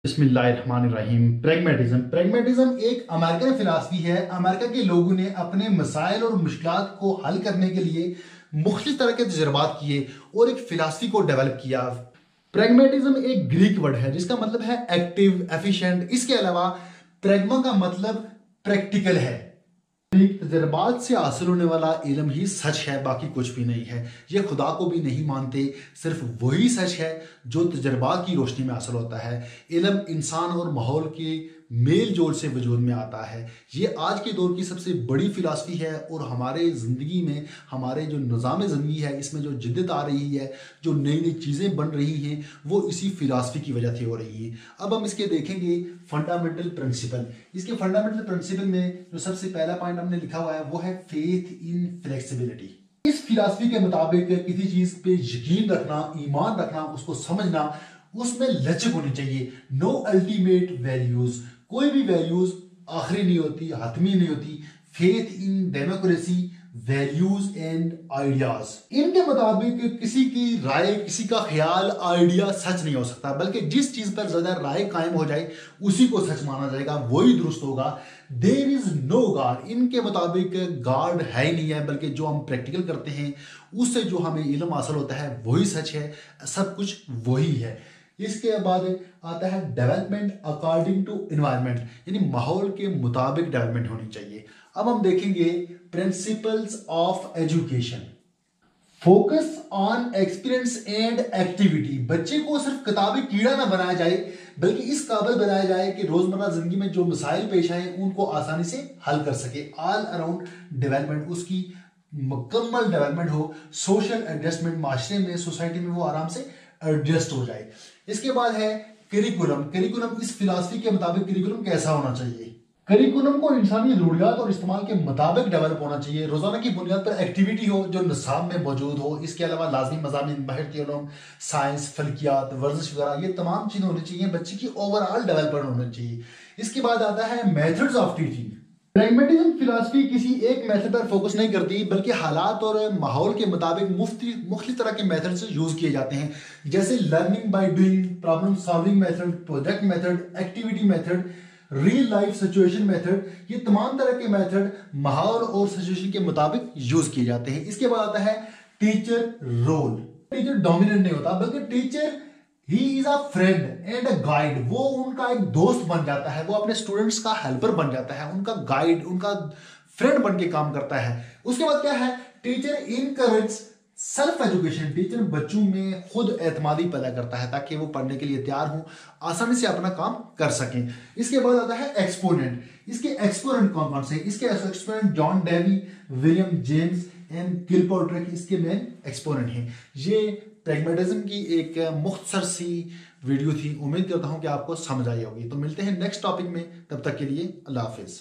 बिस्मिल्लाहिर्रहमानिर्रहीम। प्रैग्मेटिज्म एक American philosophy है। अमेरिका के लोगों ने अपने मसाइल और मुश्किलात को हल करने के लिए मुख्तलिफ तरह के तजर्बात किए और एक फिलासफी को डेवलप किया। प्रैग्मेटिज्म एक ग्रीक वर्ड है जिसका मतलब है एक्टिव, एफिशिएंट। इसके अलावा प्रैग्मा का मतलब प्रैक्टिकल है। तजर्बात से हासिल होने वाला इल्म ही सच है, बाकी कुछ भी नहीं है। ये खुदा को भी नहीं मानते, सिर्फ वही सच है जो तजर्बात की रोशनी में हासिल होता है। इल्म इंसान और माहौल के मेल जोल से वजूद में आता है। ये आज के दौर की सबसे बड़ी फिलासफी है और हमारे ज़िंदगी में, हमारे जो निज़ाम ज़िंदगी है, इसमें जो जिद्दत आ रही है, जो नई नई चीज़ें बन रही हैं, वो इसी फिलासफी की वजह से हो रही है। अब हम इसके देखेंगे फंडामेंटल प्रिंसिपल। इसके फंडामेंटल प्रिंसिपल में जो सबसे पहला पॉइंट हमने लिखा हुआ है वो है फेथ इन फ्लेक्सिबिलिटी। इस फिलासफी के मुताबिक किसी चीज पे यकीन रखना, ईमान रखना, उसको समझना, उसमें लचक होनी चाहिए। नो अल्टीमेट वैल्यूज, कोई भी वैल्यूज आखिरी नहीं होती, हतमी नहीं होती। Faith in democracy, values and ideas. इनके मुताबिक किसी की राय, किसी का ख्याल, आइडिया सच नहीं हो सकता, बल्कि जिस चीज पर ज्यादा राय कायम हो जाए उसी को सच माना जाएगा, वही दुरुस्त होगा। There is no God. इनके मुताबिक गॉड है ही नहीं है, बल्कि जो हम प्रैक्टिकल करते हैं उससे जो हमें इल्म हासिल होता है वही सच है, सब कुछ वही है। इसके बाद आता है डेवलपमेंट अकॉर्डिंग टू एनवायरनमेंट, यानी माहौल के मुताबिक डेवलपमेंट होनी चाहिए। अब हम देखेंगे principles of education. Focus on experience and activity. बच्चे को सिर्फ किताबी कीड़ा ना बनाया जाए, बल्कि इस काबिल बनाया जाए कि रोजमर्रा जिंदगी में जो मसाइल पेश आए उनको आसानी से हल कर सके। ऑल अराउंड डेवलपमेंट, उसकी मुकम्मल डेवलपमेंट हो। सोशल एडजस्टमेंट, माशरे में, सोसाइटी में वो आराम से एडजस्ट हो जाए। इसके बाद है करिकुलम। करिकुलम इस फिलासफी के मुताबिक करिकुलम कैसा होना चाहिए? करिकुलम को इंसानी जरूरियात और इस्तेमाल के मुताबिक डेवलप होना चाहिए। रोजाना की बुनियाद पर एक्टिविटी हो जो निसाब में मौजूद हो। इसके अलावा लाजमी मज़ामीन, बाहरी इल्म, साइंस, फल्कियात, वर्जिश वगैरह, ये तमाम चीजें होनी चाहिए। बच्चे की ओवरऑल डेवलपमेंट होना चाहिए। इसके बाद आता है methods of teaching. Pragmatism philosophy किसी एक मेथड पर फोकस नहीं करती, बल्कि हालात और माहौल के मुताबिक मुख्तलिफ तरह के मेथड्स यूज किए जाते हैं, जैसे learning by doing, problem solving method, project method, activity method, real life situation method. ये तमाम तरह के मेथड माहौल और सिचुएशन के मुताबिक यूज किए जाते हैं। इसके बाद आता है टीचर रोल। टीचर डोमिनेंट नहीं होता, बल्कि teacher he is a friend and a guide. वो उनका एक दोस्त बन जाता है, वो अपने स्टूडेंट्स का हेल्पर बन जाता है, उनका गाइड, उनका फ्रेंड बन के काम करता है। उसके बाद क्या है? Teacher encourage self education. Teacher बच्चों में खुद एतमादी पैदा करता है ताकि वो पढ़ने के लिए तैयार हों, आसानी से अपना काम कर सकें। इसके बाद आता है एक्सपोनेंट। इसके एक्सपोनेंट कौन कौन से? इसके exponent John Dewey, William James and Kilpatrick इसके मेन एक्सपोनेंट हैं। ये प्रैग्मेटिज्म की एक मुख्तसर सी वीडियो थी। उम्मीद करता हूं कि आपको समझ आई होगी। तो मिलते हैं नेक्स्ट टॉपिक में, तब तक के लिए अल्लाह हाफिज।